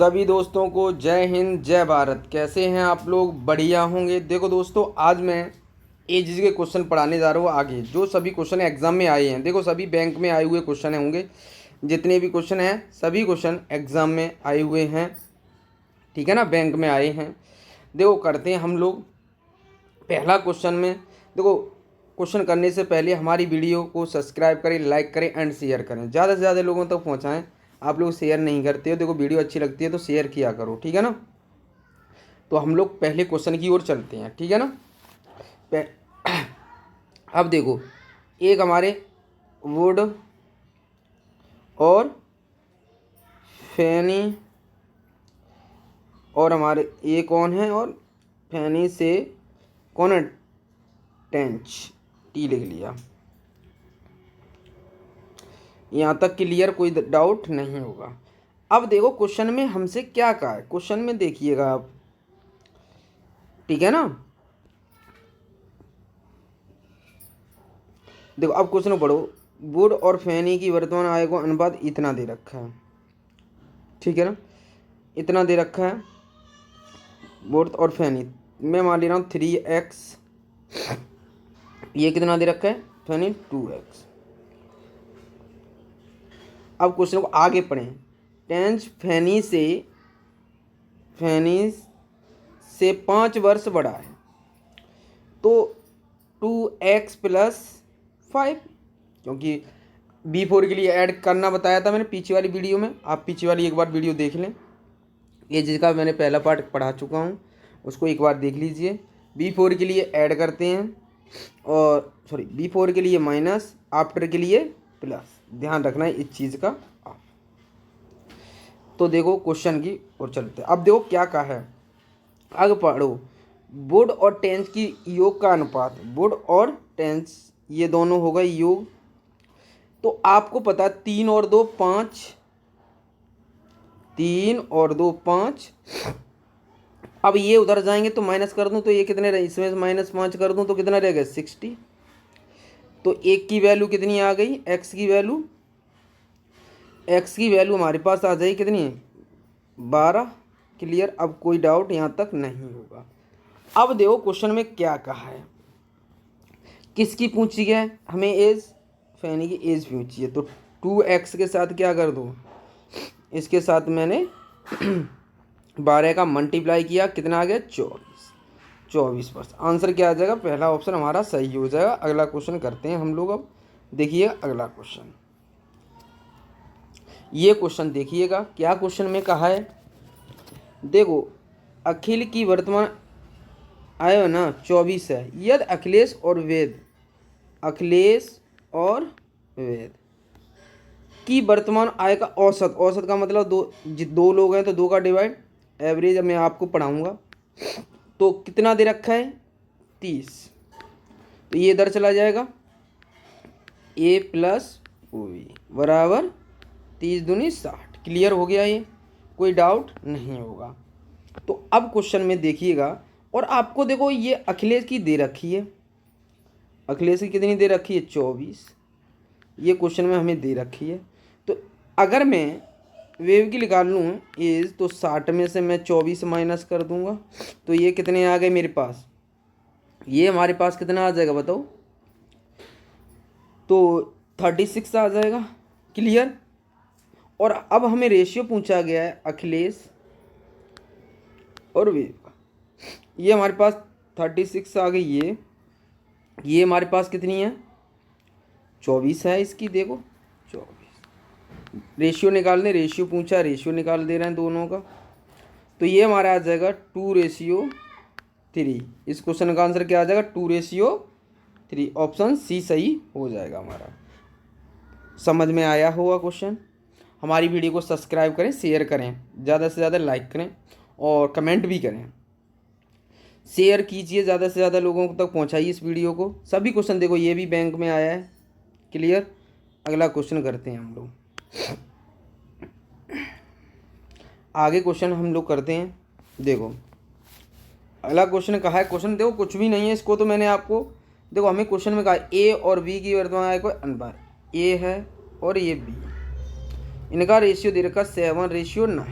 सभी दोस्तों को जय हिंद जय भारत। कैसे हैं आप लोग? बढ़िया होंगे। देखो दोस्तों, आज मैं एजीज के क्वेश्चन पढ़ाने जा रहा हूँ। आगे जो सभी क्वेश्चन एग्जाम में आए हैं, देखो सभी बैंक में आए हुए क्वेश्चन होंगे। जितने भी क्वेश्चन हैं सभी क्वेश्चन एग्जाम में आए हुए हैं, ठीक है ना, बैंक में आए हैं। देखो करते हैं हम लोग पहला क्वेश्चन में। देखो क्वेश्चन करने से पहले हमारी वीडियो को सब्सक्राइब करें, लाइक करें एंड शेयर करें, ज़्यादा से ज़्यादा लोगों तक पहुँचाएँ। आप लोग शेयर नहीं करते हो। देखो वीडियो अच्छी लगती है तो शेयर किया करो, ठीक है ना। तो हम लोग पहले क्वेश्चन की ओर चलते हैं, ठीक है ना। अब देखो, एक हमारे वुड और फैनी और हमारे ये कौन है, और फैनी से कौन है, टेंच, टी लिख लिया। यहाँ तक क्लियर, कोई डाउट नहीं होगा। अब देखो क्वेश्चन में हमसे क्या कहा है, क्वेश्चन में देखिएगा आप, ठीक है ना। देखो अब क्वेश्चन पढ़ो। वुड और फैनी की वर्तमान आय को अनुपात इतना दे रखा है, ठीक है ना, इतना दे रखा है। वुड और फैनी मैं मान ले रहा हूँ 3x, ये कितना दे रखा है, फैनी 2x। अब क्वेश्चन को आगे पढ़ें। टेंच फैनी से 5 वर्ष बड़ा है, तो 2x प्लस 5, क्योंकि B4 के लिए ऐड करना बताया था मैंने पीछे वाली वीडियो में। आप पीछे वाली एक बार वीडियो देख लें, ये जिसका मैंने पहला पार्ट पढ़ा चुका हूँ, उसको एक बार देख लीजिए। B4 के लिए ऐड करते हैं, और सॉरी B4 के लिए माइनस, आफ्टर के लिए प्लस, ध्यान रखना है इस चीज़ का। तो देखो क्वेश्चन की ओर चलते हैं। अब देखो क्या कहा है, आगे पढ़ो। वुड और टेंस की योग का अनुपात, वुड और टेंस ये दोनों हो गए योग। तो आपको पता है 3 और 2 5, 3 और 2 5। अब ये उधर जाएंगे तो माइनस कर दूं तो ये कितने रहे, इसमें माइनस 5 कर दूं तो कितना रहेगा 60। तो एक की वैल्यू कितनी आ गई, एक्स की वैल्यू हमारे पास आ जाएगी कितनी, 12। क्लियर, अब कोई डाउट यहाँ तक नहीं होगा। अब देखो क्वेश्चन में क्या कहा है, किसकी पूछी है हमें, एज, फैनी की एज पूछी है। तो 2x के साथ क्या कर दूँ, इसके साथ मैंने 12 का मल्टीप्लाई किया, कितना आ गया 24%। आंसर क्या आ जाएगा, पहला ऑप्शन हमारा सही हो जाएगा। अगला क्वेश्चन करते हैं हम लोग। अब देखिए अगला क्वेश्चन, ये क्वेश्चन देखिएगा क्या क्वेश्चन में कहा है। देखो अखिल की वर्तमान आय ना 24 है, यदि अखिलेश और वेद की वर्तमान आय का औसत का मतलब दो लोग हैं तो 2 का डिवाइड, एवरेज मैं आपको पढ़ाऊंगा। तो कितना दे रखा है 30, तो ये इधर चला जाएगा, a प्लस ओ बराबर 30 दूनी 60। क्लियर हो गया, ये कोई डाउट नहीं होगा। तो अब क्वेश्चन में देखिएगा, और आपको देखो ये अखिलेश की दे रखी है, अखिलेश की कितनी दे रखी है 24, ये क्वेश्चन में हमें दे रखी है। तो अगर मैं वेव की निकाल लूँ एज, तो 60 में से मैं 24 माइनस कर दूंगा, तो ये कितने आ गए मेरे पास, ये हमारे पास कितना आ जाएगा बताओ, तो 36 आ जाएगा। क्लियर। और अब हमें रेशियो पूछा गया है अखिलेश और वेव का, ये हमारे पास 36 आ गई, ये हमारे पास कितनी है 24 है इसकी, देखो 24। रेशियो निकालने, रेशियो पूछा, रेशियो निकाल दे रहे हैं दोनों का। तो ये हमारा आ जाएगा 2:3। इस क्वेश्चन का आंसर क्या आ जाएगा 2:3। ऑप्शन सी सही हो जाएगा हमारा। समझ में आया होगा क्वेश्चन। हमारी वीडियो को सब्सक्राइब करें, शेयर करें, ज़्यादा से ज़्यादा लाइक करें और कमेंट भी करें। शेयर कीजिए, ज़्यादा से ज़्यादा लोगों तक पहुंचाइए इस वीडियो को। सभी क्वेश्चन देखो ये भी बैंक में आया है। क्लियर। अगला क्वेश्चन करते हैं हम लोग, आगे क्वेश्चन हम लोग करते हैं। देखो अगला क्वेश्चन कहा है, क्वेश्चन देखो कुछ भी नहीं है, इसको तो मैंने आपको, देखो हमें क्वेश्चन में कहा ए और बी की वर्तमान आय को अनुपात, ए है और ये बी, इनका रेशियो दे रखा 7:9।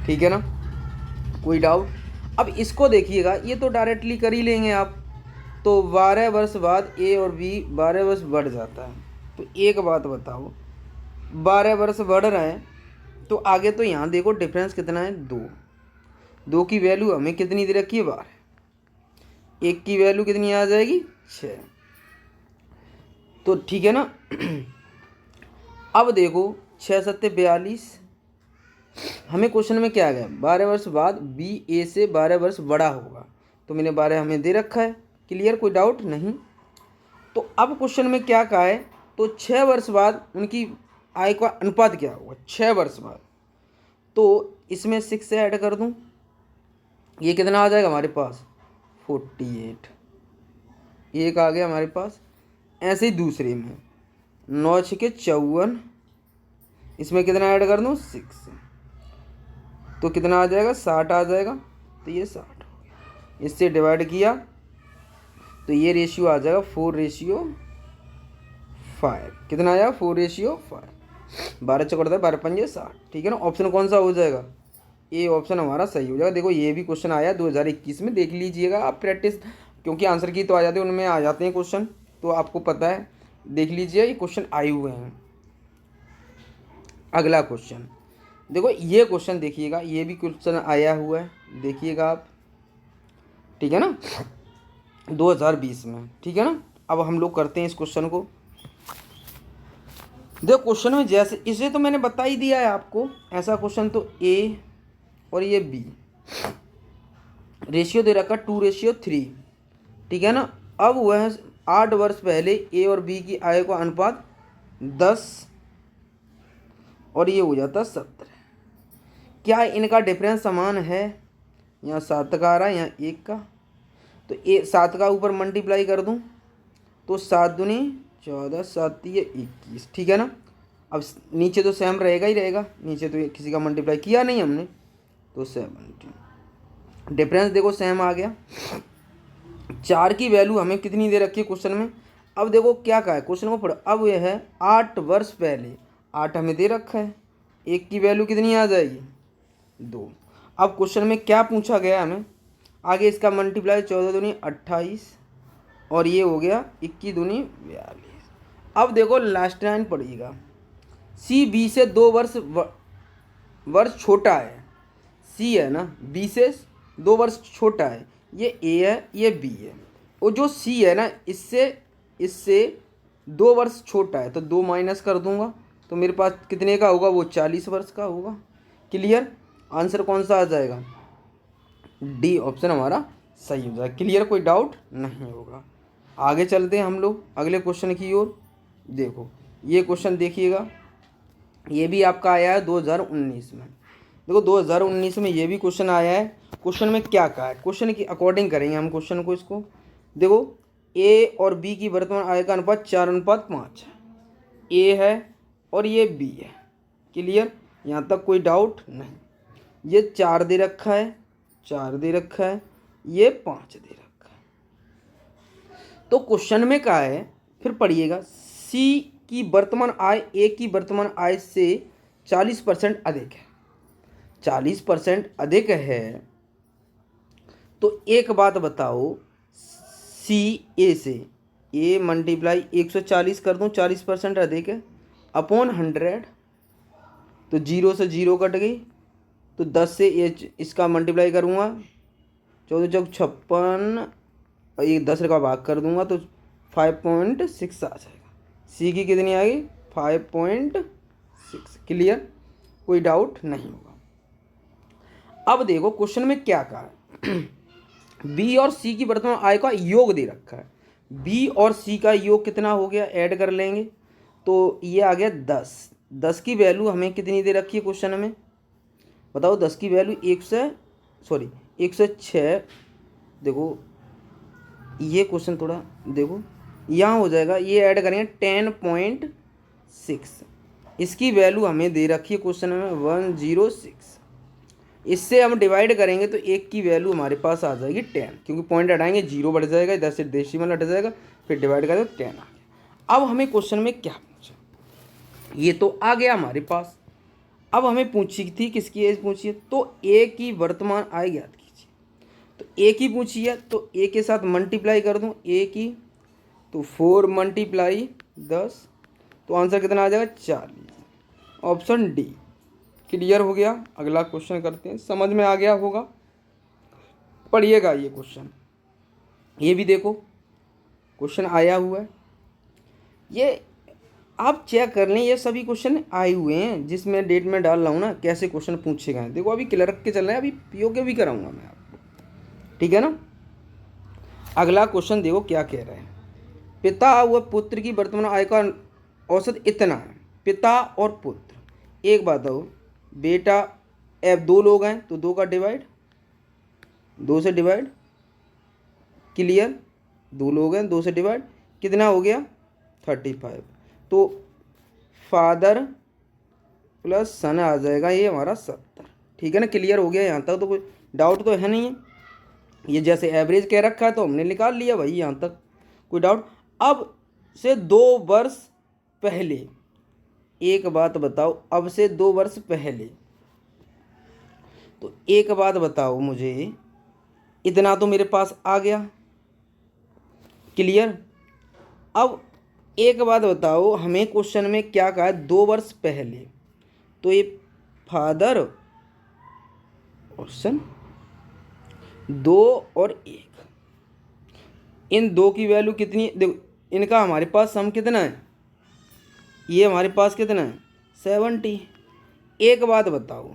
ठीक है ना, कोई डाउट? अब इसको देखिएगा, ये तो डायरेक्टली कर ही लेंगे आप। तो 12 वर्ष बाद ए और बी 12 वर्ष बढ़ जाता है। तो एक बात बताओ, 12 वर्ष बढ़ रहे हैं तो आगे तो यहाँ देखो डिफरेंस कितना है, 2। 2 की वैल्यू हमें कितनी दे रखी है, 12। 1 की वैल्यू कितनी आ जाएगी, 6। तो ठीक है ना। अब देखो 6 सत्ते 42। हमें क्वेश्चन में क्या आ गया, 12 वर्ष बाद बी ए से 12 वर्ष बड़ा होगा। तो मैंने 12 हमें दे रखा है, क्लियर, कोई डाउट नहीं। तो अब क्वेश्चन में क्या कहा है, तो 6 वर्ष बाद उनकी आय का अनुपात क्या होगा, 6 वर्ष बाद। तो इसमें 6 से ऐड कर दूं, ये कितना आ जाएगा हमारे पास, 48। एक आ गया हमारे पास। ऐसे ही दूसरे में 9 छके 54, इसमें कितना ऐड कर दूं, 6। तो कितना आ जाएगा, 60 आ जाएगा। तो ये 60 हो गया, इससे डिवाइड किया तो ये रेशियो आ जाएगा 4:5। कितना आया, 4:5। 12 चौकड़ता है, 12 पंजे 60। ठीक है ना, ऑप्शन कौन सा हो जाएगा, ये ऑप्शन हमारा सही हो जाएगा। देखो ये भी क्वेश्चन आया 2021 में, देख लीजिएगा आप प्रैक्टिस, क्योंकि आंसर की तो आ जाते हैं, उनमें आ जाते हैं क्वेश्चन, तो आपको पता है, देख लीजिए ये क्वेश्चन आए हुए हैं। अगला क्वेश्चन देखो, ये क्वेश्चन देखिएगा, ये भी क्वेश्चन आया हुआ है, देखिएगा आप, ठीक है ना, 2020 में। ठीक है ना, अब हम लोग करते हैं इस क्वेश्चन को। देखो क्वेश्चन में जैसे, इसे तो मैंने बता ही दिया है आपको, ऐसा क्वेश्चन तो ए और ये बी, रेशियो दे रखा 2:3। ठीक है ना, अब वह 8 वर्ष पहले ए और बी की आय का अनुपात 10 और ये हो जाता 17। क्या इनका डिफरेंस समान है, यहाँ 7 का आ रहा है, यहाँ 1 का। तो 7 का ऊपर मल्टीप्लाई कर दूँ तो 7 दूनी 14, 7 ये 21। ठीक है ना, अब नीचे तो सेम रहेगा ही रहेगा, नीचे तो किसी का मल्टीप्लाई किया नहीं हमने, तो 70। डिफरेंस देखो सेम आ गया। 4 की वैल्यू हमें कितनी दे रखी है क्वेश्चन में। अब देखो क्या कहा है, क्वेश्चन को पढ़ो। अब यह है 8 वर्ष पहले, 8 हमें दे रखा है, 1 की वैल्यू कितनी आ जाएगी, 2। अब क्वेश्चन में क्या पूछा गया हमें, आगे इसका मल्टीप्लाई 14 दूनी 28 और ये हो गया 21 दूनी 42। अब देखो लास्ट लाइन पढ़िएगा, सी बी से 2 वर्ष छोटा है। सी है ना, बी से 2 वर्ष छोटा है, ये ए है, ये बी है। और जो सी है ना, इससे 2 वर्ष छोटा है, तो 2 माइनस कर दूंगा तो मेरे पास कितने का होगा, वो 40 वर्ष का होगा। क्लियर, आंसर कौन सा आ जाएगा, डी ऑप्शन हमारा सही हो जाएगा। क्लियर, कोई डाउट नहीं होगा। आगे चलते हैं हम लोग अगले क्वेश्चन की ओर। देखो ये क्वेश्चन देखिएगा, ये भी आपका आया है 2019 में। देखो 2019 में ये भी क्वेश्चन आया है। क्वेश्चन में क्या कहा है, क्वेश्चन की अकॉर्डिंग करेंगे हम क्वेश्चन को। इसको देखो, ए और बी की वर्तमान आय का अनुपात 4:5 है। ए है और ये बी है। क्लियर, यहाँ तक कोई डाउट नहीं। ये 4 दे रखा है, 4 दे रखा है, ये 5 दे रखा है। तो क्वेश्चन में क्या है, फिर पढ़िएगा, सी की वर्तमान आय ए की वर्तमान आय से 40% अधिक है। 40% अधिक है, तो एक बात बताओ, सी ए से ए मल्टीप्लाई 140 कर दूं, 40% अधिक है, अपॉन 100, तो 0 से 0 कट गई, तो 10 से इसका मल्टीप्लाई करूँगा, 14 चौक 56 और ये 10 का भाग कर दूंगा तो 5.6 आ जाएगा। सी की कितनी आ गई, 5.6। क्लियर, कोई डाउट नहीं होगा। अब देखो क्वेश्चन में क्या कहा है, बी और सी की वर्तमान आय का योग दे रखा है। बी और सी का योग कितना हो गया, ऐड कर लेंगे तो ये आ गया 10। 10 की वैल्यू हमें कितनी दे रखी है क्वेश्चन में, बताओ। 10 की वैल्यू 106। देखो ये क्वेश्चन थोड़ा देखो, यहाँ हो जाएगा, ये ऐड करेंगे 10.6। इसकी वैल्यू हमें दे रखी है क्वेश्चन में 106। इससे हम डिवाइड करेंगे तो 1 की वैल्यू हमारे पास आ जाएगी 10, क्योंकि पॉइंट हटाएंगे 0 बढ़ जाएगा, इधर से डेसिमल हट जाएगा, फिर डिवाइड करेंगे तो 10 आ गया। अब हमें क्वेश्चन में क्या पूछा, ये तो आ गया हमारे पास। अब हमें पूछी थी किसकी एज पूछी है, तो ए की वर्तमान आय ज्ञात कीजिए। तो ए की पूछी है तो ए के साथ मल्टीप्लाई कर दूं, ए की तो 4 मल्टीप्लाई 10, तो आंसर कितना आ जाएगा 40। Option D. क्लियर हो गया। अगला क्वेश्चन करते हैं, समझ में आ गया होगा। पढ़िएगा ये क्वेश्चन, ये भी देखो क्वेश्चन आया हुआ है, ये आप चेक कर लें, ये सभी क्वेश्चन आए हुए हैं जिसमें डेट में डाल रहा हूँ ना, कैसे क्वेश्चन पूछे गए हैं। देखो अभी क्लियर के चल रहे हैं, अभी पीओके भी कराऊंगा मैं आपको, ठीक है ना। अगला क्वेश्चन देखो क्या कह रहे हैं, पिता व पुत्र की वर्तमान आय का औसत इतना है। पिता और पुत्र, एक बात हो, बेटा अब 2 लोग हैं तो 2 का डिवाइड, 2 से डिवाइड, क्लियर। 2 लोग हैं, 2 से डिवाइड, कितना हो गया 35। तो फादर प्लस सन आ जाएगा, ये हमारा 70, ठीक है ना। क्लियर हो गया यहाँ तक, तो कोई डाउट तो है नहीं है। ये जैसे एवरेज कह रखा है तो हमने निकाल लिया भाई, यहाँ तक कोई डाउट। अब से 2 वर्ष पहले, एक बात बताओ, अब से 2 वर्ष पहले, तो एक बात बताओ मुझे, इतना तो मेरे पास आ गया, क्लियर। अब एक बात बताओ, हमें क्वेश्चन में क्या कहा है, 2 वर्ष पहले, तो ये फादर और सन, 2 और 1, इन 2 की वैल्यू कितनी, देखो इनका हमारे पास सम कितना है, ये हमारे पास कितना है 70। एक बात बताओ,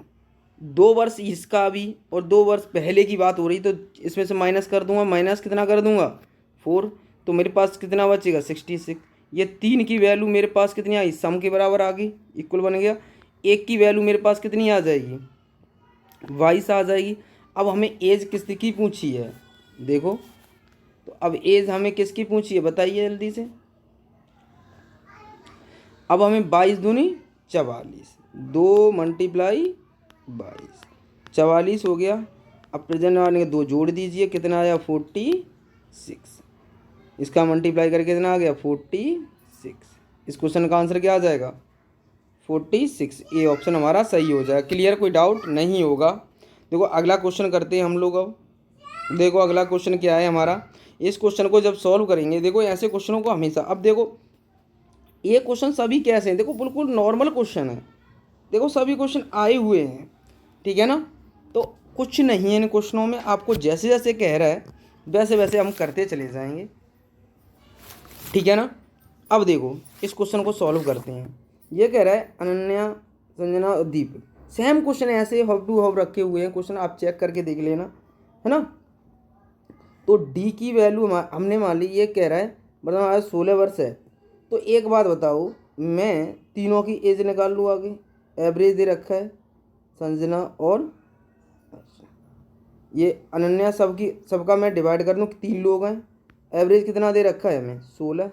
2 वर्ष इसका भी और 2 वर्ष पहले की बात हो रही, तो इसमें से माइनस कर दूंगा, माइनस कितना कर दूंगा 4, तो मेरे पास कितना बचेगा 66। ये 3 की वैल्यू मेरे पास कितनी आई, सम के बराबर आ गई, इक्वल बन गया। 1 की वैल्यू मेरे पास कितनी आ जाएगी 22 आ जाएगी। अब हमें एज किसकी पूछी है, देखो तो अब एज हमें किसकी पूछी है बताइए जल्दी से। अब हमें 22 दूनी 44, 2 मल्टीप्लाई 22, 44 हो गया। अब प्रेजेंट आने के 2 जोड़ दीजिए, कितना आया 46, इसका मल्टीप्लाई करके कितना आ गया 46। इस क्वेश्चन का आंसर क्या आ जाएगा 46। ये ऑप्शन हमारा सही हो जाएगा। क्लियर, कोई डाउट नहीं होगा। देखो अगला क्वेश्चन करते हैं हम लोग। अब देखो अगला क्वेश्चन क्या है हमारा, इस क्वेश्चन को जब सॉल्व करेंगे, देखो ऐसे क्वेश्चनों को हमेशा, अब देखो ये क्वेश्चन सभी कैसे हैं, देखो बिल्कुल नॉर्मल क्वेश्चन है, देखो सभी क्वेश्चन आए हुए हैं, ठीक है ना। तो कुछ नहीं है इन क्वेश्चनों में, आपको जैसे जैसे कह रहा है वैसे वैसे हम करते चले जाएंगे, ठीक है ना। अब देखो इस क्वेश्चन को सॉल्व करते हैं। ये कह रहा है अनन्या, संजना और दीपक, सेम क्वेश्चन ऐसे हाउ टू हाउ रखे हुए हैं क्वेश्चन, आप चेक करके देख लेना, है ना। तो डी की वैल्यू हमने मान ली, ये कह रहा है मतलब हमारा 16 वर्ष है। तो एक बात बताओ, मैं तीनों की एज निकाल लूँ आगे, एवरेज दे रखा है संजना और ये अनन्या, सबका मैं डिवाइड कर दूँ, 3 लोग हैं, एवरेज कितना दे रखा है हमें 16।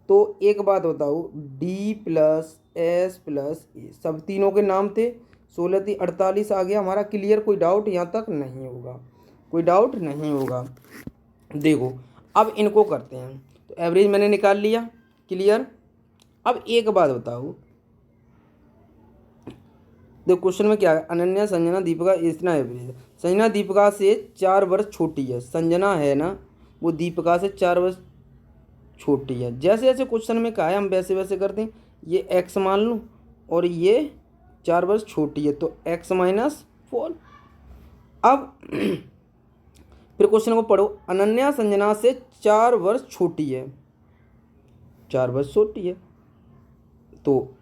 तो एक बात बताओ, डी प्लस एस प्लस ए, सब तीनों के नाम थे, 16 थी 48 आ गया हमारा। क्लियर, कोई डाउट यहाँ तक नहीं होगा, कोई डाउट नहीं होगा। देखो अब इनको करते हैं, तो एवरेज मैंने निकाल लिया, क्लियर। अब एक बात बताओ, देखो क्वेश्चन में क्या है, अनन्या संजना दीपिका इतना एवरेज है। संजना दीपिका से 4 वर्ष छोटी है, संजना है ना वो दीपिका से 4 वर्ष छोटी है। जैसे जैसे क्वेश्चन में कहा है हम वैसे वैसे करते हैं, ये x मान लूँ और ये 4 वर्ष छोटी है, तो x माइनस 4। अब फिर क्वेश्चन को पढ़ो, अनन्या संजना से 4 वर्ष छोटी है, 4 वर्ष छोटी है, तो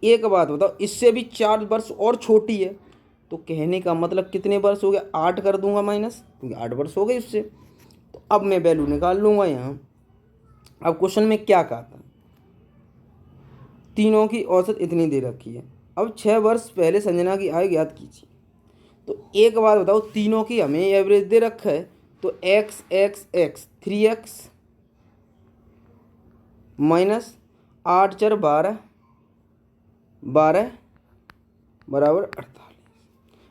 एक बात बताओ इससे भी 4 वर्ष और छोटी है, तो कहने का मतलब कितने वर्ष हो गया, 8 कर दूंगा माइनस, क्योंकि 8 वर्ष हो गए उससे। तो अब मैं वैल्यू निकाल लूँगा यहाँ। अब क्वेश्चन में क्या कहा था, तीनों की औसत इतनी दे रखी है। अब 6 वर्ष पहले संजना की आय ज्ञात कीजिए। तो एक बात बताओ, तीनों की हमें एवरेज दे रखा है, तो x x x 3x minus 8 4 12 12 बराबर 48,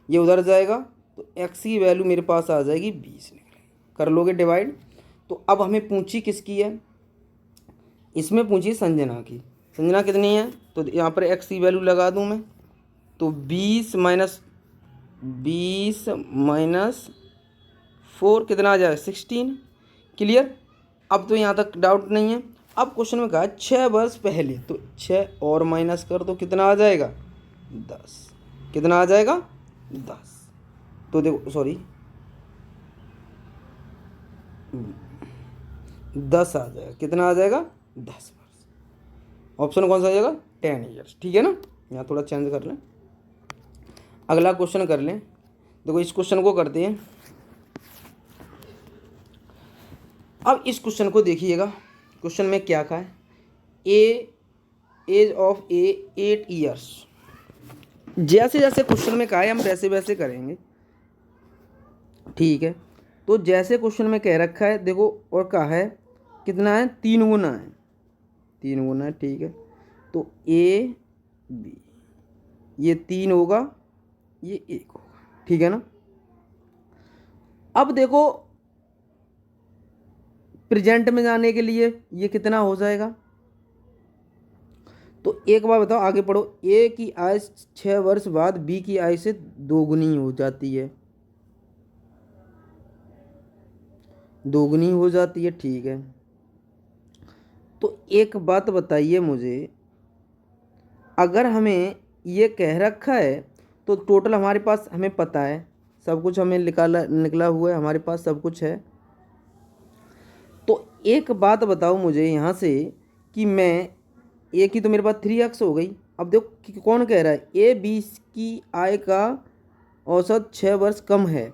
ये उधर जाएगा, तो x की वैल्यू मेरे पास आ जाएगी 20 निकलेगी, कर लोगे डिवाइड। तो अब हमें पूछी किसकी है, इसमें पूछी संजना की, संजना कितनी है, तो यहाँ पर x की वैल्यू लगा दूँ मैं, तो 20 - 4 कितना आ जाएगा 16। क्लियर। अब तो यहाँ तक डाउट नहीं है। अब क्वेश्चन में कहा है 6 वर्ष पहले, तो 6 और माइनस कर तो कितना आ जाएगा 10। कितना आ जाएगा 10। तो देखो सॉरी 10 आ जाएगा। कितना आ जाएगा 10 वर्ष। ऑप्शन कौन सा आ जाएगा 10 ईयर्स। ठीक है ना। यहाँ थोड़ा चेंज कर लें, अगला क्वेश्चन कर लें। देखो इस क्वेश्चन को करते हैं। अब इस क्वेश्चन को देखिएगा। क्वेश्चन में क्या कहा है, एज ऑफ 8 ईयर्स। जैसे जैसे क्वेश्चन में कहा है हम वैसे वैसे करेंगे। ठीक है। तो जैसे क्वेश्चन में कह रखा है देखो, और कहा है कितना है 3 गुना है, 3 गुना है। ठीक है। तो ए बी, ये 3 होगा, ये 1 होगा। ठीक है ना। अब देखो प्रेजेंट में जाने के लिए ये कितना हो जाएगा। तो एक बार बताओ, आगे पढ़ो। ए की आय 6 वर्ष बाद बी की आय से 2 गुनी हो जाती है, 2 गुनी हो जाती है। ठीक है। तो एक बात बताइए मुझे, अगर हमें ये कह रखा है तो टोटल हमारे पास हमें पता है, सब कुछ हमें निकला हुआ है, हमारे पास सब कुछ है। तो एक बात बताओ मुझे यहाँ से कि मैं ए की तो मेरे पास 3x हो गई। अब देखो कौन कह रहा है, ए बी की आय का औसत 6 वर्ष कम है,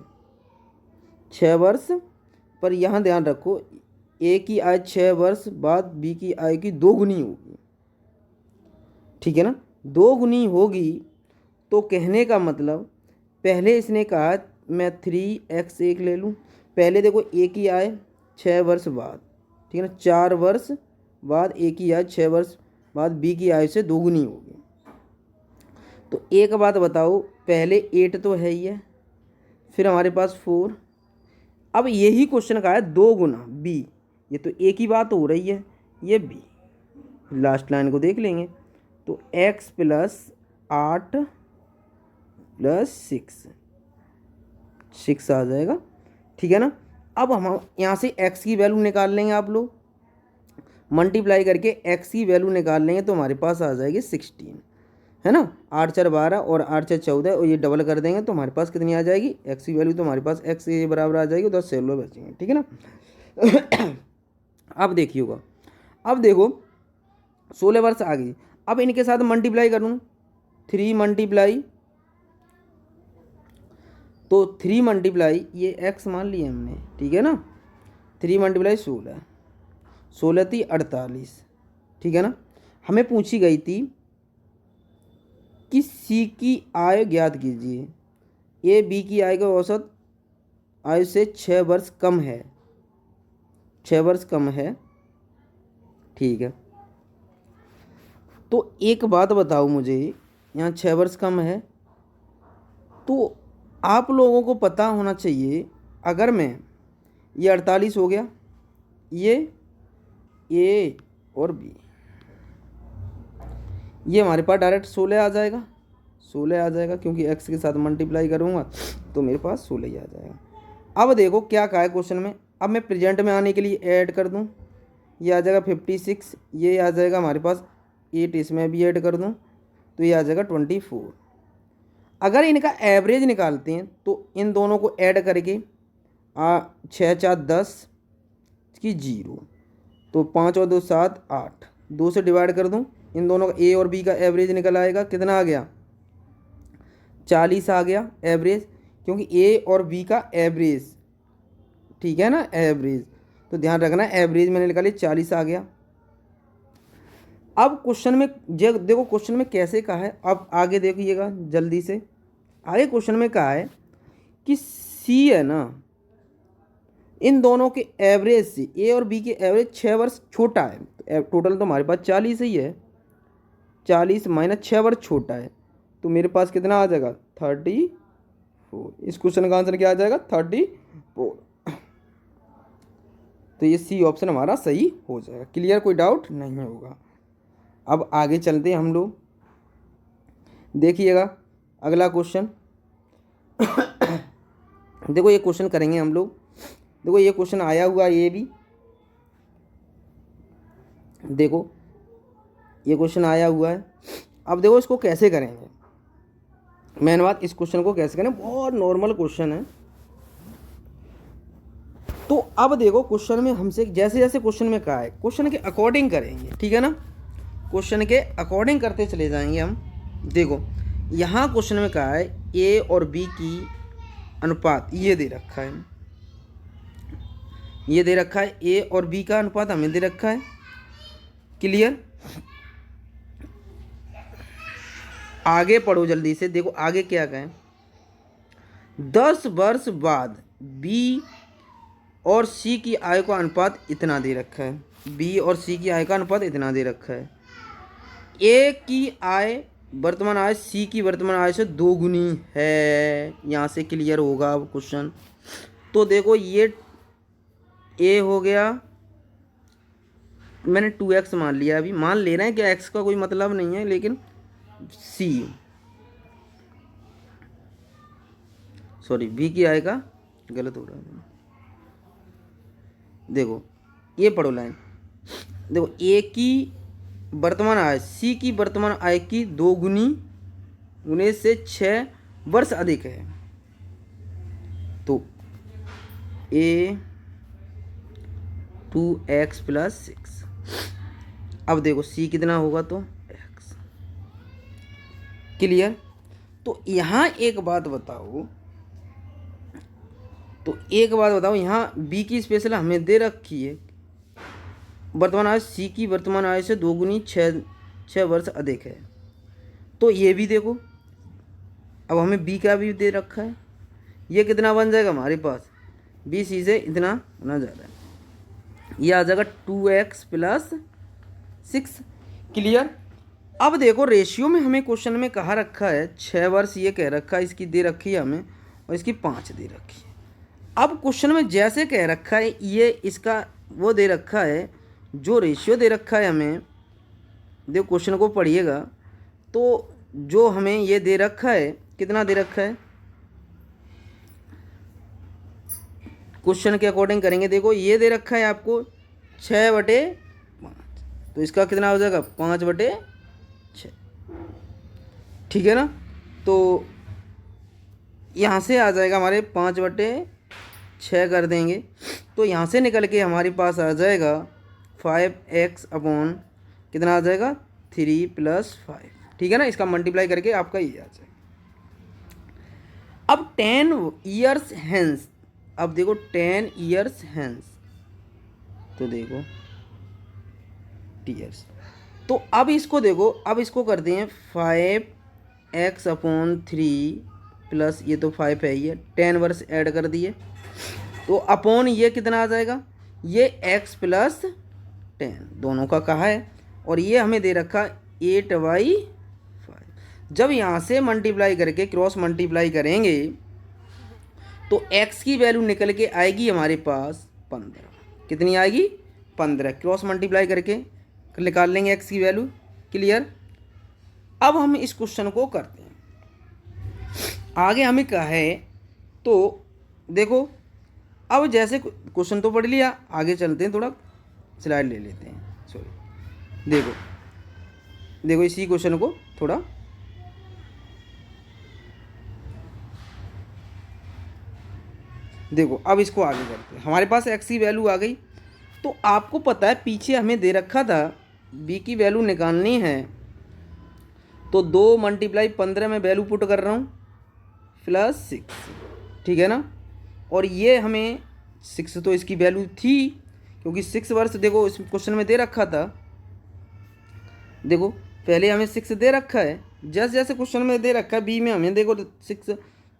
6 वर्ष। पर यहाँ ध्यान रखो, ए की आय 6 वर्ष बाद बी की आय की 2 गुनी होगी। ठीक है ना। 2 गुनी होगी तो कहने का मतलब, पहले इसने कहा मैं 3x1 ले लूँ। पहले देखो ए की आय 6 वर्ष बाद, ठीक है ना, 4 वर्ष बाद ए की आय 6 वर्ष बाद बी की आय से 2 गुनी होगी। तो एक बात बताओ, पहले 8 तो है ही है, फिर हमारे पास 4। अब यही क्वेश्चन का है 2 गुना बी, ये तो एक ही बात हो रही है, ये बी। लास्ट लाइन को देख लेंगे। तो x + 8 + 6 आ जाएगा। ठीक है ना। अब हम यहाँ से x की वैल्यू निकाल लेंगे, आप लोग मल्टीप्लाई करके x की वैल्यू निकाल लेंगे तो हमारे पास आ जाएगी 16, है ना। 8 4 12 और 8 6 14, और ये डबल कर देंगे तो हमारे पास कितनी आ जाएगी x की वैल्यू, तो हमारे पास x के बराबर आ जाएगी, 10 16 बचेंगे। ठीक है ना। अब देखिएगा, अब देखो 16 वर्ष आ गई। अब इनके साथ मल्टीप्लाई करूँ, 3 मल्टीप्लाई, तो 3 मल्टीप्लाई ये x मान लिया हमने, ठीक है ना। 3 मल्टीप्लाई 16, 16 थी 48। ठीक है ना। हमें पूछी गई थी कि सी की आय ज्ञात कीजिए। ए बी की आय का औसत आय से 6 वर्ष कम है, 6 वर्ष कम है। ठीक है। तो एक बात बताओ मुझे, यहाँ 6 वर्ष कम है, तो आप लोगों को पता होना चाहिए, अगर मैं ये 48 हो गया, ये ए और बी, ये हमारे पास डायरेक्ट 16 आ जाएगा, 16 आ जाएगा, क्योंकि x के साथ मल्टीप्लाई करूँगा तो मेरे पास 16 ही आ जाएगा। अब देखो क्या कहा है क्वेश्चन में। अब मैं प्रेजेंट में आने के लिए ऐड कर दूँ, ये आ जाएगा 56, ये आ जाएगा हमारे पास 8, इसमें भी ऐड कर दूँ तो ये आ जाएगा 24। अगर इनका एवरेज निकालते हैं तो इन दोनों को ऐड करके 6 4 10 की 0, तो 5 और 2 7 8, 2 से डिवाइड कर दूँ, इन दोनों का ए और बी का एवरेज निकल आएगा। कितना आ गया 40 आ गया एवरेज, क्योंकि ए और बी का एवरेज, ठीक है ना, एवरेज। तो ध्यान रखना, एवरेज मैंने निकाली 40 आ गया। अब क्वेश्चन में देखो क्वेश्चन में कैसे कहा है, अब आगे देखिएगा जल्दी से। आगे क्वेश्चन में कहा है कि सी है ना, इन दोनों के एवरेज से, ए और बी के एवरेज 6 वर्ष छोटा है। तो टोटल तो हमारे पास 40 ही है, 40 - 6 वर्ष छोटा है, तो मेरे पास कितना आ जाएगा 34। इस क्वेश्चन का आंसर क्या आ जाएगा 34। तो ये सी ऑप्शन हमारा सही हो जाएगा। क्लियर, कोई डाउट नहीं होगा। अब आगे चलते हैं हम लोग, देखिएगा अगला क्वेश्चन देखो, ये क्वेश्चन करेंगे हम लोग। देखो ये क्वेश्चन आया हुआ है, ये भी देखो ये क्वेश्चन आया हुआ है। अब देखो इसको कैसे करेंगे, मेन बात इस क्वेश्चन को कैसे करें, बहुत नॉर्मल क्वेश्चन है। तो अब देखो क्वेश्चन में हमसे जैसे जैसे क्वेश्चन में कहा है क्वेश्चन के अकॉर्डिंग करेंगे, ठीक है ना, क्वेश्चन के अकॉर्डिंग करते चले जाएंगे हम। देखो यहाँ क्वेश्चन में कहा है ए और बी की अनुपात ये दे रखा है, ये दे रखा है ए और बी का अनुपात हमें दे रखा है। क्लियर, आगे पढ़ो जल्दी से। देखो आगे क्या कहें, 10 वर्ष बाद बी और सी की आय का अनुपात इतना दे रखा है। बी और सी की आय का अनुपात इतना दे रखा है। ए की आय वर्तमान आय सी की वर्तमान आय से 2 गुनी है। यहाँ से क्लियर होगा अब क्वेश्चन। तो देखो ये ए हो गया, मैंने 2x मान लिया, अभी मान ले रहे हैं कि x का कोई मतलब नहीं है, लेकिन सी सॉरी बी की आय का गलत हो रहा है। देखो ये पढ़ो लाइन, देखो ए की वर्तमान आय सी की वर्तमान आय की 2 गुनी गुने से 6 वर्ष अधिक है। तो ए 2x + 6। अब देखो सी कितना होगा, तो x। क्लियर। तो यहाँ एक बात बताओ, यहाँ बी की स्पेशल हमें दे रखी है वर्तमान आय सी की वर्तमान आय से 2 गुनी 6 वर्ष अधिक है। तो ये भी देखो, अब हमें बी का भी दे रखा है, ये कितना बन जाएगा हमारे पास, बी सी से इतना होना जा रहा है, ये आ जाएगा 2x + 6। क्लियर। अब देखो रेशियो में हमें क्वेश्चन में कहा रखा है 6 वर्ष, ये कह रखा है, इसकी दे रखी है हमें, और इसकी 5 दे रखी है। अब क्वेश्चन में जैसे कह रखा है ये इसका वो दे रखा है, जो रेशियो दे रखा है हमें, देखो क्वेश्चन को पढ़िएगा, तो जो हमें ये दे रखा है कितना दे रखा है, क्वेश्चन के अकॉर्डिंग करेंगे। देखो ये दे रखा है आपको 6/5, तो इसका कितना हो जाएगा 5/6, ठीक है ना। तो यहाँ से आ जाएगा हमारे 5/6 कर देंगे, तो यहाँ से निकल के हमारे पास आ जाएगा 5x अपॉन कितना आ जाएगा 3 + 5, ठीक है ना। इसका मल्टीप्लाई करके आपका ये आ जाएगा। अब 10 ईयर्स हेंस, अब देखो 10 ईयर्स हेंस, तो देखो ईयर्स, तो अब इसको देखो, अब इसको करते हैं 5x अपॉन 3 प्लस ये तो 5 है, ये 10 वर्ष ऐड कर दिए, तो अपॉन ये कितना आ जाएगा, ये x + 10 दोनों का कहा है, और ये हमें दे रखा 8/5। जब यहाँ से मल्टीप्लाई करके क्रॉस मल्टीप्लाई करेंगे तो x की वैल्यू निकल के आएगी हमारे पास 15। कितनी आएगी 15, क्रॉस मल्टीप्लाई करके निकाल लेंगे x की वैल्यू। क्लियर। अब हम इस क्वेश्चन को करते हैं, आगे हमें कहा है, तो देखो अब जैसे क्वेश्चन तो पढ़ लिया, आगे चलते हैं, थोड़ा स्लाइड ले लेते हैं, सॉरी। देखो इसी क्वेश्चन को थोड़ा, देखो अब इसको आगे करते हैं। हमारे पास x की वैल्यू आ गई, तो आपको पता है पीछे हमें दे रखा था b की वैल्यू निकालनी है, तो 2 × 15 में वैल्यू पुट कर रहा हूँ +6, ठीक है ना। और ये हमें 6 तो इसकी वैल्यू थी, क्योंकि 6 वर्ष देखो इस क्वेश्चन में दे रखा था, देखो पहले हमें 6 दे रखा है, जैसे जैसे क्वेश्चन में दे रखा है बी में हमें देखो 6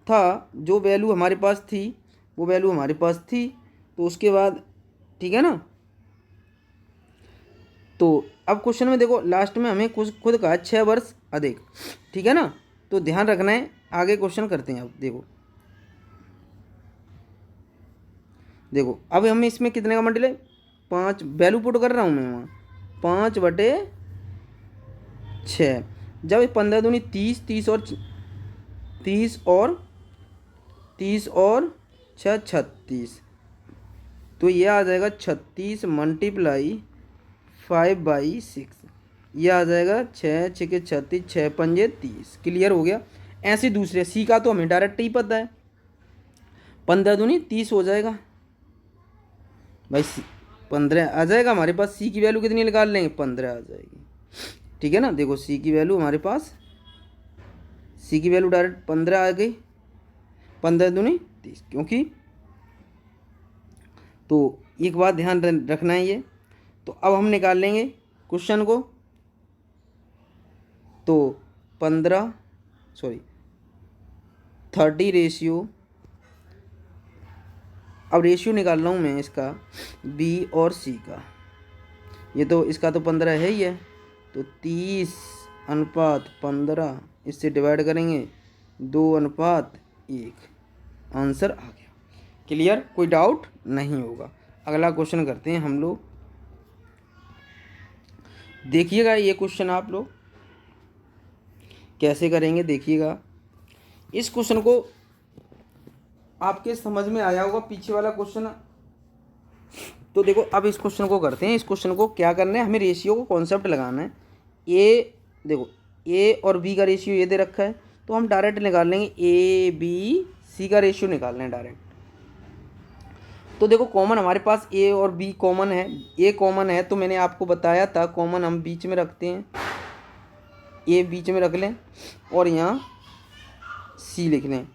था, जो वैल्यू हमारे पास थी वो वैल्यू हमारे पास थी, तो उसके बाद ठीक है ना। तो अब क्वेश्चन में देखो लास्ट में हमें खुद कहा 6 वर्ष अधिक, ठीक है ना, तो ध्यान रखना है। आगे क्वेश्चन करते हैं। अब देखो अब हम इसमें कितने का मल्टीप्लाई, 5 वैल्यू पुट कर रहा हूँ मैं वहाँ, 5/6, जब 15 दूनी 30, 30 और 30 और 6 36। तो ये आ जाएगा 36 मल्टीप्लाई 5/6। ये आ जाएगा 6 6 36, 6 पंजे 30। क्लियर हो गया। ऐसे दूसरे सी का तो हमें डायरेक्ट ही पता है, 15 दूनी 30 हो जाएगा भाई। 15 आ जाएगा हमारे पास। सी की वैल्यू कितनी निकाल लेंगे, 15 आ जाएगी। ठीक है ना। देखो सी की वैल्यू हमारे पास, सी की वैल्यू डायरेक्ट 15 आ गई। 15 दूनी 30, क्योंकि तो एक बात ध्यान रखना है ये। तो अब हम निकाल लेंगे क्वेश्चन को। तो 30 रेशियो, अब रेशियो निकाल रहा हूँ मैं इसका बी और सी का। ये तो इसका तो 15 है ही है, तो 30:15 इससे डिवाइड करेंगे 2:1। आंसर आ गया। क्लियर, कोई डाउट नहीं होगा। अगला क्वेश्चन करते हैं हम लोग। देखिएगा ये क्वेश्चन आप लोग कैसे करेंगे, देखिएगा। इस क्वेश्चन को आपके समझ में आया होगा, पीछे वाला क्वेश्चन। तो देखो अब इस क्वेश्चन को करते हैं। इस क्वेश्चन को क्या करना है, हमें रेशियो को कॉन्सेप्ट लगाना है। ए देखो, ए और बी का रेशियो ये दे रखा है, तो हम डायरेक्ट निकाल लेंगे ए बी सी का रेशियो निकालना है डायरेक्ट। तो देखो कॉमन हमारे पास ए और बी कॉमन है। ए कॉमन है तो मैंने आपको बताया था, कॉमन हम बीच में रखते हैं, ए बीच में रख लें और यहाँ सी लिख लें।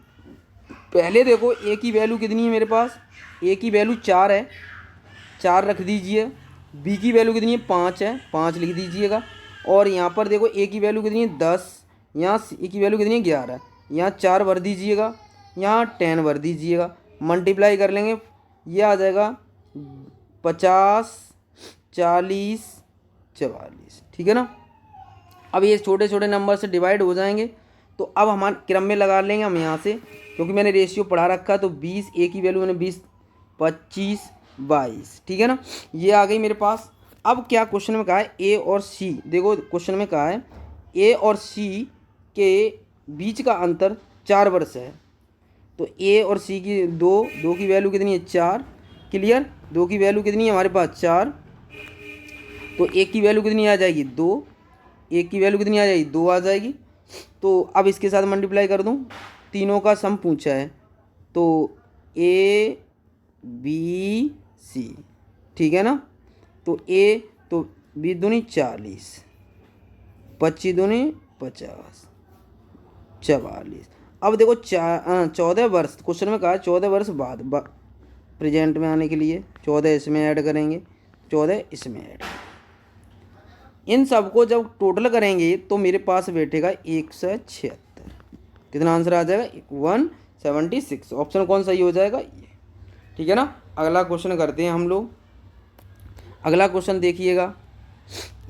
पहले देखो ए की वैल्यू कितनी है मेरे पास, ए की वैल्यू 4 है, 4 रख दीजिए। बी की वैल्यू कितनी है, 5 है, 5 लिख दीजिएगा। और यहाँ पर देखो ए की वैल्यू कितनी है, 10। यहाँ सी की वैल्यू कितनी है, 11। यहाँ 4 भर दीजिएगा, यहाँ 10 भर दीजिएगा। मल्टीप्लाई कर लेंगे, ये आ जाएगा 50 40 44। ठीक है ना। अब ये छोटे छोटे नंबर से डिवाइड हो जाएंगे। तो अब हमारे क्रम में लगा लेंगे हम यहाँ से, क्योंकि मैंने रेशियो पढ़ा रखा है। तो 20, ए की वैल्यू मैंने 20, 25, 22। ठीक है ना, ये आ गई मेरे पास। अब क्या क्वेश्चन में कहा है, ए और सी। देखो क्वेश्चन में कहा है ए और सी के बीच का अंतर 4 वर्ष है। तो ए और सी की दो की वैल्यू कितनी है, 4। क्लियर, 2 की वैल्यू कितनी है हमारे पास, 4। तो ए की वैल्यू कितनी आ जाएगी, 2। ए की वैल्यू कितनी आ जाएगी, 2 आ जाएगी। तो अब इसके साथ मल्टीप्लाई कर दूं, तीनों का सम पूछा है। तो ए बी सी, ठीक है ना। तो ए तो 20 दूनी 40, 25 दूनी 50, 44। अब देखो 14 वर्ष क्वेश्चन में कहा है, 14 वर्ष बाद प्रेजेंट में आने के लिए 14 इसमें ऐड करेंगे, 14 इसमें ऐड। इन सबको जब टोटल करेंगे तो मेरे पास बैठेगा 176। कितना आंसर आ जाएगा, 176। ऑप्शन कौन सही हो जाएगा, ये। ठीक है ना। अगला क्वेश्चन करते हैं हम लोग। अगला क्वेश्चन देखिएगा,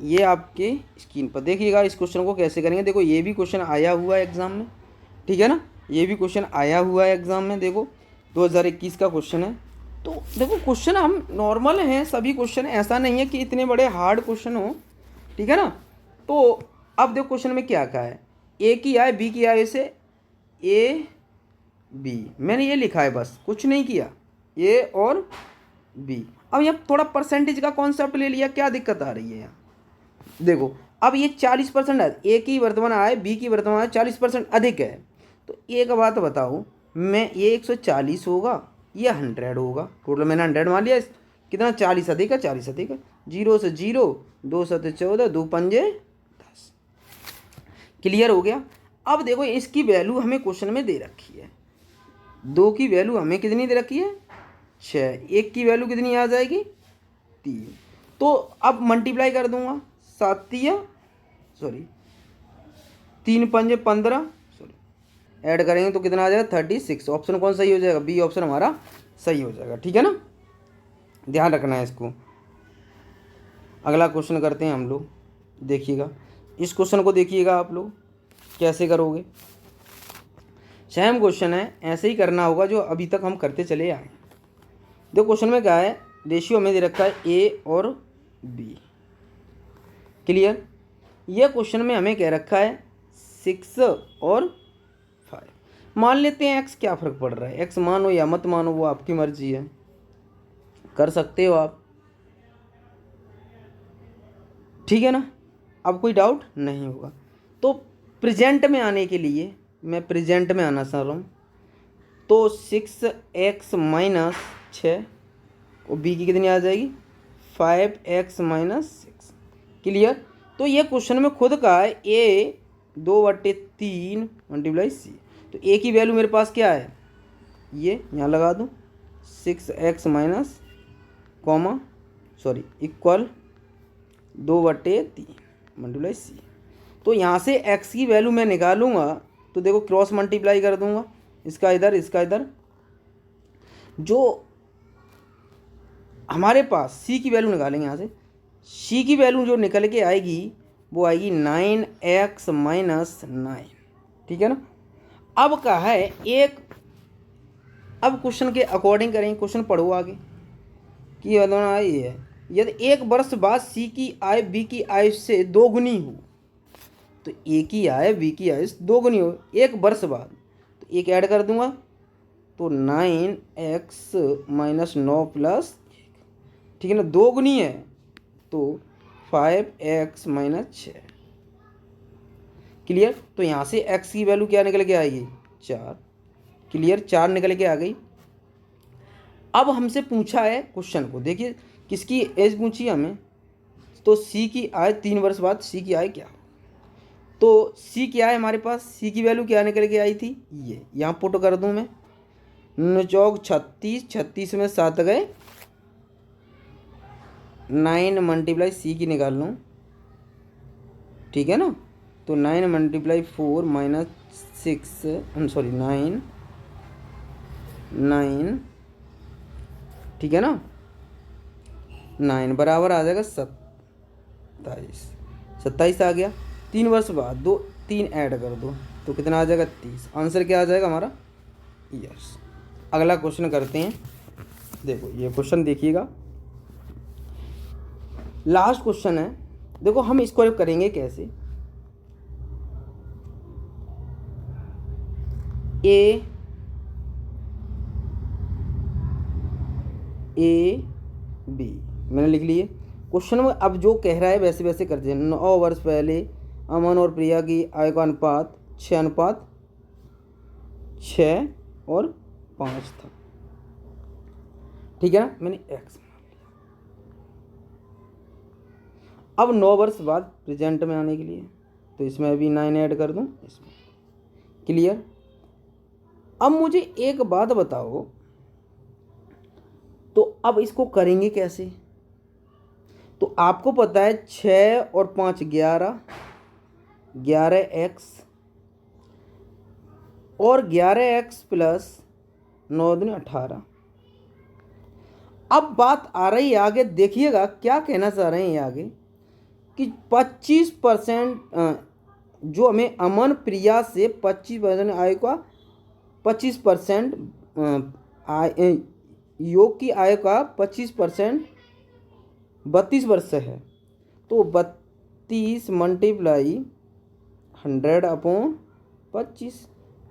ये आपके स्क्रीन पर देखिएगा। इस क्वेश्चन को कैसे करेंगे, देखो ये भी क्वेश्चन आया हुआ है एग्जाम में। ठीक है ना, ये भी क्वेश्चन आया हुआ है एग्जाम में। देखो 2021 का क्वेश्चन है। तो देखो क्वेश्चन हम नॉर्मल हैं, सभी क्वेश्चन, ऐसा नहीं है कि इतने बड़े हार्ड क्वेश्चन हो। ठीक है ना। तो अब देखो क्वेश्चन में क्या कहा है, ए की आय बी की आय से ए बी, मैंने ये लिखा है बस, कुछ नहीं किया, ए और बी। अब यहाँ थोड़ा परसेंटेज का कॉन्सेप्ट ले लिया, क्या दिक्कत आ रही है यहाँ। देखो अब ये 40% है, ए की वर्तमान आय बी की वर्तमान आय 40% अधिक है। तो एक बात बताओ, मैं ये 140 होगा या 100 होगा, टोटल मैंने 100 मान लिया। कितना, 40 अधिक है, 40 अधिक है। 0 से 0, 2 7 14, 2 पंजे 10। क्लियर हो गया। अब देखो इसकी वैल्यू हमें क्वेश्चन में दे रखी है, 2 की वैल्यू हमें कितनी दे रखी है, 6। 1 की वैल्यू कितनी आ जाएगी, 3। तो अब मल्टीप्लाई कर दूंगा, 3 पंजे 15, ऐड करेंगे तो कितना आ जाएगा, 36। ऑप्शन कौन सही हो जाएगा, बी ऑप्शन हमारा सही हो जाएगा। ठीक है ना, ध्यान रखना है इसको। अगला क्वेश्चन करते हैं हम लोग। देखिएगा इस क्वेश्चन को, देखिएगा आप लोग कैसे करोगे। सेम क्वेश्चन है, ऐसे ही करना होगा जो अभी तक हम करते चले आए। देखो क्वेश्चन में क्या है, रेशियो हमें दे रखा है ए और बी। क्लियर, यह क्वेश्चन में हमें कह रखा है 6 और 5। मान लेते हैं एक्स, क्या फ़र्क पड़ रहा है, एक्स मानो या मत मानो वो आपकी मर्जी है, कर सकते हो आप, ठीक है ना। अब कोई डाउट नहीं होगा। तो प्रेजेंट में आने के लिए मैं प्रेजेंट में आना चाह रहा हूँ, तो 6x माइनस 6 और बी की कितनी आ जाएगी 5x माइनस 6। क्लियर। तो ये क्वेश्चन में खुद का है ए 2/3 मल्टीप्लाई सी। तो ए की वैल्यू मेरे पास क्या है, ये यहाँ लगा दूँ 6x minus comma sorry equal 2/3 multiply C. तो यहाँ से x की वैल्यू मैं निकालूंगा, तो देखो क्रॉस मल्टीप्लाई कर दूंगा, इसका इधर इसका इधर, जो हमारे पास c की वैल्यू निकालेंगे यहाँ से, c की वैल्यू जो निकल के आएगी वो आएगी 9x माइनस 9, ठीक है ना। अब क्या है एक, अब क्वेश्चन के अकॉर्डिंग करेंगे, क्वेश्चन पढ़ो आगे कि बताना ये है, यदि एक वर्ष बाद सी की आय बी की आय से दोगुनी हो, तो ए की आय बी की आय से दोगुनी हो एक वर्ष बाद, तो एक ऐड कर दूंगा, तो 9x माइनस 9 प्लस, ठीक है ना, दोगुनी है तो 5x माइनस 6। क्लियर। तो यहाँ से x की वैल्यू क्या निकल के आएगी 4। क्लियर, 4 निकल के आ गई। अब हमसे पूछा है क्वेश्चन को, देखिए किसकी एज पूछी हमें, तो सी की आय 3 वर्ष बाद सी की आय क्या, तो सी क्या है हमारे पास, सी की वैल्यू क्या निकल के आई थी, ये यहाँ पुट कर दूँ मैं, 9 36, 36 में 7 गए 9 मल्टीप्लाई सी की निकाल लूँ, ठीक है ना। तो 9 मल्टीप्लाई 4 माइनस 6 सॉरी 9, ठीक है ना, 9 बराबर आ जाएगा 27 आ गया। 3 वर्ष बाद 2 3 ऐड कर दो तो कितना आ जाएगा 30। आंसर क्या आ जाएगा हमारा यस। अगला क्वेश्चन करते हैं, देखो ये क्वेश्चन देखिएगा, लास्ट क्वेश्चन है। देखो हम इसको करेंगे कैसे, ए बी मैंने लिख लिए क्वेश्चन में। अब जो कह रहा है वैसे वैसे करते हैं। 9 वर्ष पहले अमन और प्रिया की आय का अनुपात 6:6 और 5 था, ठीक है ना, मैंने एक्स। अब 9 वर्ष बाद प्रेजेंट में आने के लिए, तो इसमें अभी 9 ऐड कर दूं इसमें। क्लियर। अब मुझे एक बात बताओ, तो अब इसको करेंगे कैसे, तो आपको पता है 6 और 5 11x और 11x प्लस 9 दूनी 18। अब बात आ रही है आगे, देखिएगा क्या कहना चाह रहे हैं ये आगे कि 25% जो हमें अमन प्रिया से 25% आय का 25% योग की आय का 25% 32 वर्ष से है, तो 32 मल्टीप्लाई 100/25,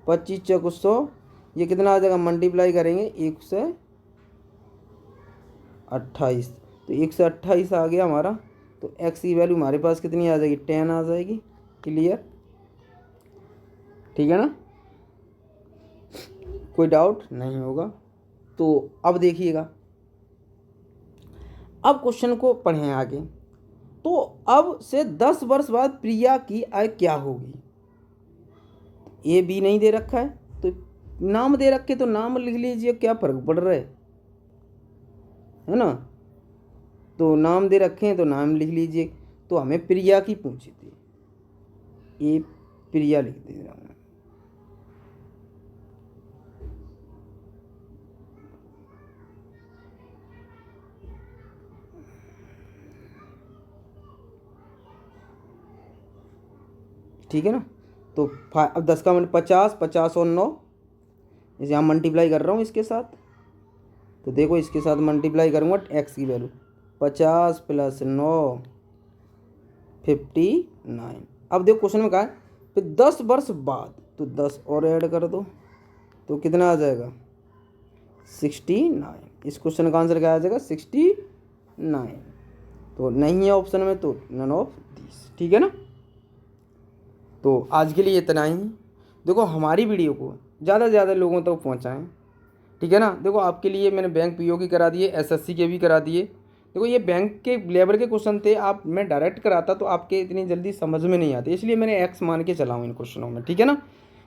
25 चौक 100, ये कितना आ जाएगा, मल्टीप्लाई करेंगे 128, तो 128 आ गया हमारा। तो x की वैल्यू हमारे पास कितनी आ जाएगी 10 आ जाएगी। क्लियर, ठीक है ना, कोई डाउट नहीं होगा। तो अब देखिएगा, अब क्वेश्चन को पढ़ें आगे। तो अब से 10 वर्ष बाद प्रिया की आय क्या होगी, ए बी नहीं दे रखा है तो नाम दे रखे, तो नाम लिख लीजिए, क्या फर्क पड़ रहा है ना। तो नाम दे रखे हैं तो नाम लिख लीजिए। तो हमें प्रिया की पूछी थी, ए प्रिया लिख दे रहा हूँ। ठीक है ना। तो अब 10 का 50, 50 और 9 इसे यहाँ मल्टीप्लाई कर रहा हूँ इसके साथ। तो देखो इसके साथ मल्टीप्लाई करूँगा एक्स की वैल्यू 50 प्लस 9 59। अब देखो क्वेश्चन में कहा है फिर 10 वर्ष बाद, तो 10 और ऐड कर दो तो कितना आ जाएगा 69। इस क्वेश्चन का आंसर क्या आ जाएगा 69। तो नहीं है ऑप्शन में तो नन ऑफ दिस। ठीक है ना। तो आज के लिए इतना ही। देखो हमारी वीडियो को ज़्यादा से ज़्यादा लोगों तक पहुँचाएँ। ठीक है ना। देखो आपके लिए मैंने बैंक पीओ की करा दिए, एसएससी के भी करा दिए। देखो ये बैंक के लेवल के क्वेश्चन थे, आप मैं डायरेक्ट कराता तो आपके इतनी जल्दी समझ में नहीं आते, इसलिए मैंने एक्स मान के चला हूँ इन क्वेश्चनों में। ठीक है ना।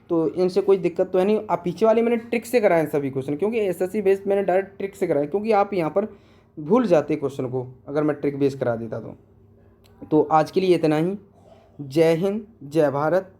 तो इनसे कोई दिक्कत तो है नहीं। आप पीछे वाले मैंने ट्रिक से कराए सभी क्वेश्चन, क्योंकि एसएससी बेस्ड मैंने डायरेक्ट ट्रिक से कराए, क्योंकि आप यहाँ पर भूल जाते क्वेश्चन को अगर मैं ट्रिक बेस करा देता तो आज के लिए इतना ही। जय हिंद, जय भारत।